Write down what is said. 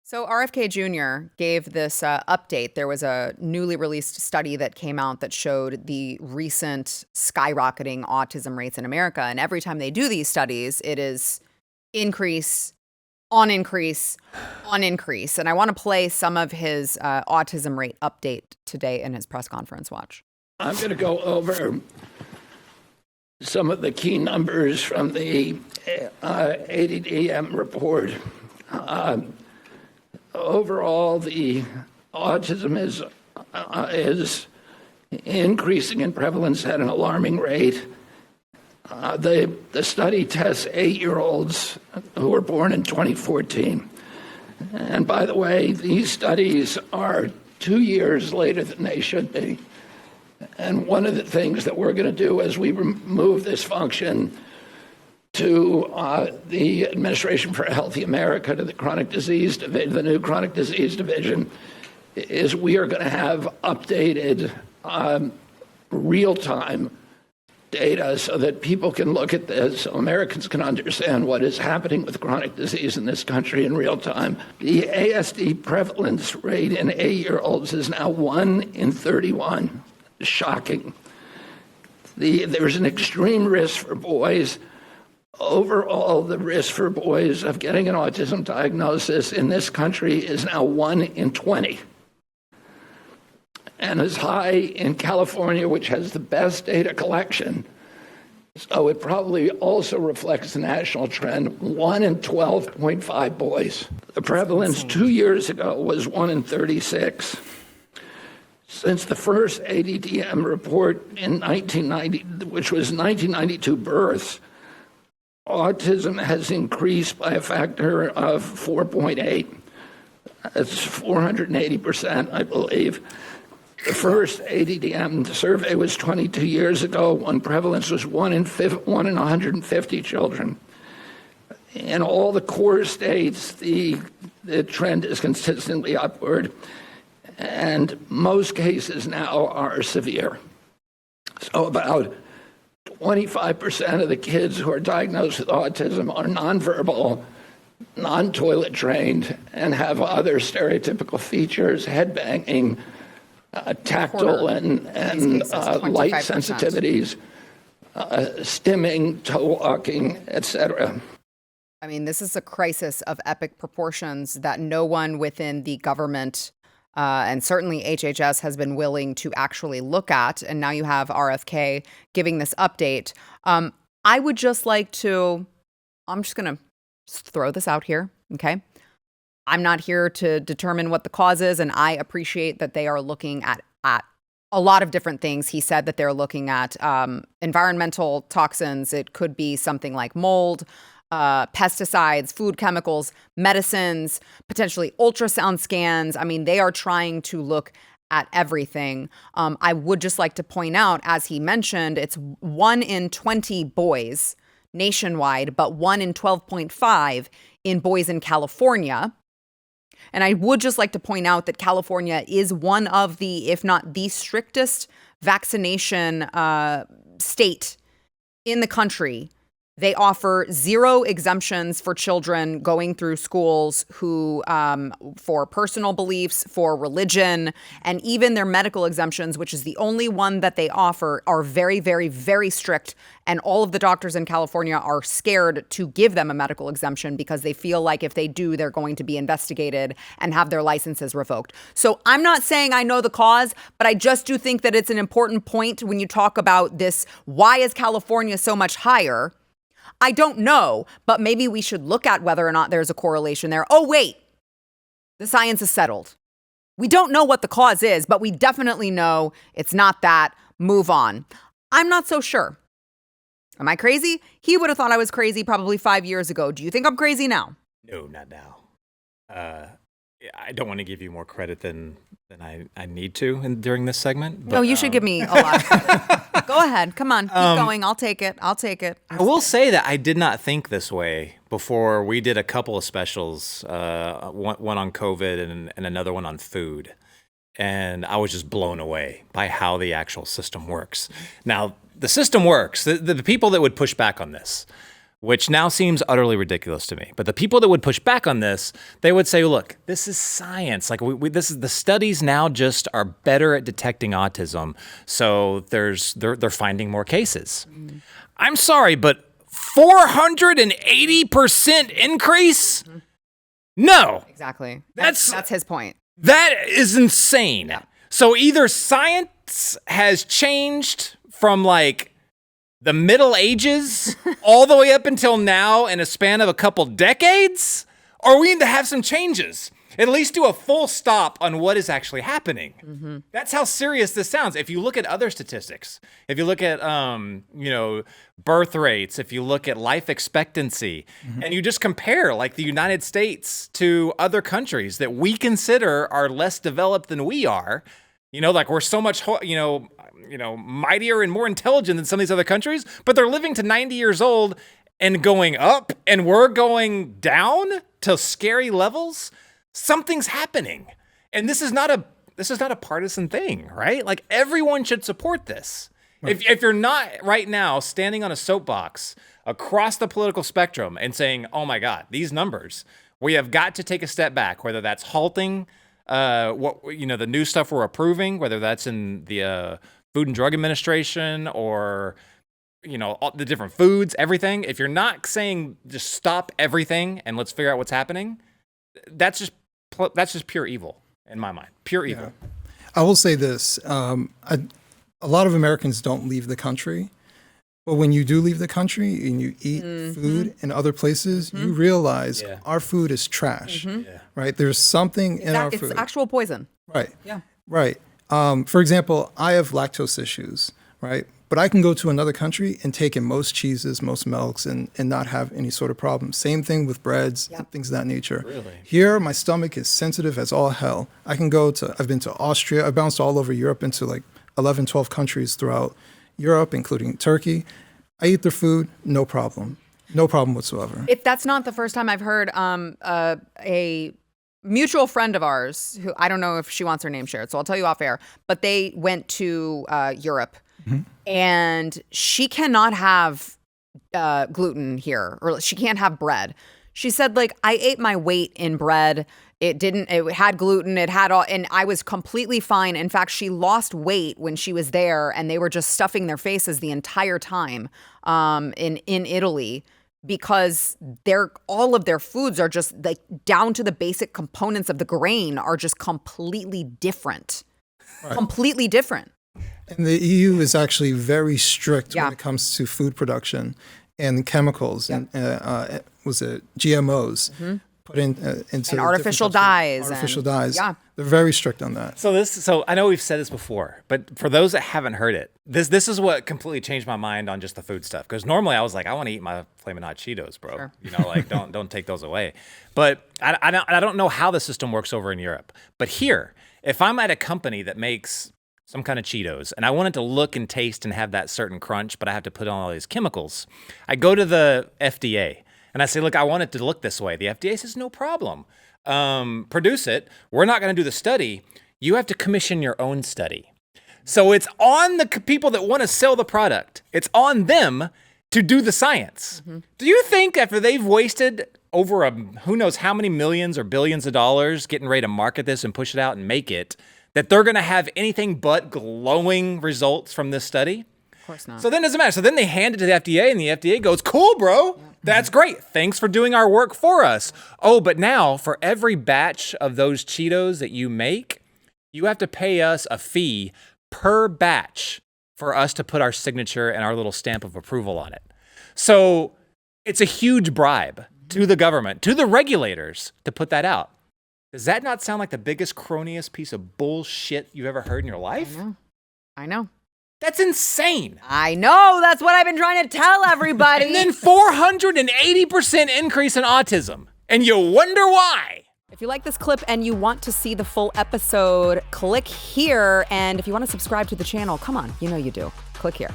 So RFK Jr. gave this update. There was a newly released study that came out that showed the recent skyrocketing autism rates in America. And every time they do these studies, it is increase on increase on increase. And I want to play some of his autism rate update today in his press conference. Watch. I'm going to go over some of the key numbers from the ADDM report. Overall, the autism is increasing in prevalence at an alarming rate. The study tests 8-year-olds who were born in 2014. And by the way, these studies are 2 years later than they should be. And one of the things that we're going to do as we move this function to the Administration for a Healthy America, to the Chronic Disease Division, the new Chronic Disease Division, is we are going to have updated real-time data so that people can look at this, so Americans can understand what is happening with chronic disease in this country in real time. The ASD prevalence rate in 8-year-olds is now 1 in 31. Shocking. There's an extreme risk for boys. Overall, the risk for boys of getting an autism diagnosis in this country is now 1 in 20. And as high in California, which has the best data collection. So it probably also reflects the national trend, 1 in 12.5 boys. The prevalence 2 years ago was 1 in 36. Since the first ADDM report in 1990, which was 1992 births, autism has increased by a factor of 4.8. That's 480%, I believe. The first ADDM survey was 22 years ago, when prevalence was 1 in 150 children. In all the core states, the trend is consistently upward, and most cases now are severe. So about 25% of the kids who are diagnosed with autism are nonverbal, non-toilet trained, and have other stereotypical features, head banging, tactile and light sensitivities, stimming, toe walking, etc. I mean, this is a crisis of epic proportions that no one within the government and certainly HHS has been willing to actually look at. And now you have RFK giving this update. I would just like to, I'm just going to throw this out here, okay? I'm not here to determine what the cause is, and I appreciate that they are looking at a lot of different things. He said that they're looking at environmental toxins. It could be something like mold, pesticides, food chemicals, medicines, potentially ultrasound scans. I mean, they are trying to look at everything. I would just like to point out, as he mentioned, it's 1 in 20 boys nationwide, but 1 in 12.5 in boys in California. And I would just like to point out that California is one of the, if not the strictest vaccination state in the country. They offer 0 exemptions for children going through schools who, for personal beliefs, for religion, and even their medical exemptions, which is the only one that they offer, are very, very, very strict. And all of the doctors in California are scared to give them a medical exemption because they feel like if they do, they're going to be investigated and have their licenses revoked. So I'm not saying I know the cause, but I just do think that it's an important point when you talk about this. Why is California so much higher? I don't know, but maybe we should look at whether or not there's a correlation there. Oh, wait, the science is settled. We don't know what the cause is, but we definitely know it's not that. Move on. I'm not so sure. Am I crazy? He would have thought I was crazy probably 5 years ago. Do you think I'm crazy now? No, not now. I don't want to give you more credit than I need to during this segment. But, no, you should give me a lot of credit. Go ahead. Come on. Keep going. I'll take it. I will say that I did not think this way before we did a couple of specials, one on COVID and another one on food. And I was just blown away by how the actual system works. Now, the system works. The people that would push back on this which now seems utterly ridiculous to me. But the people that would push back on this, they would say, look, this is science. Like this is the studies now just are better at detecting autism. So they're finding more cases. I'm sorry, but 480% increase? No. Exactly. That's his point. That is insane. Yeah. So either science has changed from like the Middle Ages all the way up until now in a span of a couple decades, or we need to have some changes. At least do a full stop on what is actually happening. Mm-hmm. That's how serious this sounds. If you look at other statistics, if you look at birth rates, if you look at life expectancy, and you just compare like the United States to other countries that we consider are less developed than we are, like we're so much mightier and more intelligent than some of these other countries, but they're living to 90 years old and going up, and we're going down to scary levels. Something's happening. And this is not a partisan thing, right? Like everyone should support this. Right. If you're not right now standing on a soapbox across the political spectrum and saying, oh my God, these numbers, we have got to take a step back, whether that's halting the new stuff we're approving, whether that's in the Food and Drug Administration or all the different foods, everything. If you're not saying just stop everything and let's figure out what's happening, that's just pure evil in my mind. Pure evil. Yeah. I will say this: a lot of Americans don't leave the country, but when you do leave the country and you eat food in other places, you realize our food is trash. Right? There's something in our food. It's actual poison. Right. Yeah. Right. For example, I have lactose issues. Right. But I can go to another country and take in most cheeses, most milks, and not have any sort of problem. Same thing with breads, things of that nature. Really? Here, my stomach is sensitive as all hell. I've been to Austria. I've bounced all over Europe into like 11, 12 countries throughout Europe, including Turkey. I eat their food, no problem. No problem whatsoever. If that's not the first time I've heard a mutual friend of ours, who I don't know if she wants her name shared, so I'll tell you off air, but they went to Europe. And she cannot have gluten here, or she can't have bread. She said, like, I ate my weight in bread. It had gluten, it had all, and I was completely fine. In fact, she lost weight when she was there, and they were just stuffing their faces the entire time in Italy, because all of their foods are just like down to the basic components of the grain are just completely different. Right. Completely different. And the EU is actually very strict when it comes to food production and chemicals and was it GMOs put into and artificial dyes. Artificial dyes. Yeah, they're very strict on that. So I know we've said this before, but for those that haven't heard it, this is what completely changed my mind on just the food stuff. Because normally I was like, I want to eat my Flamin' Hot Cheetos, bro. Sure. Like don't take those away. But I don't know how the system works over in Europe. But here, if I'm at a company that makes some kind of Cheetos, and I want it to look and taste and have that certain crunch, but I have to put on all these chemicals. I go to the FDA, and I say, look, I want it to look this way. The FDA says, no problem. Produce it. We're not going to do the study. You have to commission your own study. So it's on the people that want to sell the product. It's on them to do the science. Do you think after they've wasted over who knows how many millions or billions of dollars getting ready to market this and push it out and make it, that they're going to have anything but glowing results from this study? Of course not. So then it doesn't matter. So then they hand it to the FDA, and the FDA goes, cool, bro. That's great. Thanks for doing our work for us. Oh, but now for every batch of those Cheetos that you make, you have to pay us a fee per batch for us to put our signature and our little stamp of approval on it. So it's a huge bribe to the government, to the regulators, to put that out. Does that not sound like the biggest, croniest piece of bullshit you've ever heard in your life? I know. That's insane. I know. That's what I've been trying to tell everybody. And then 480% increase in autism. And you wonder why. If you like this clip and you want to see the full episode, click here. And if you want to subscribe to the channel, come on, you know you do. Click here.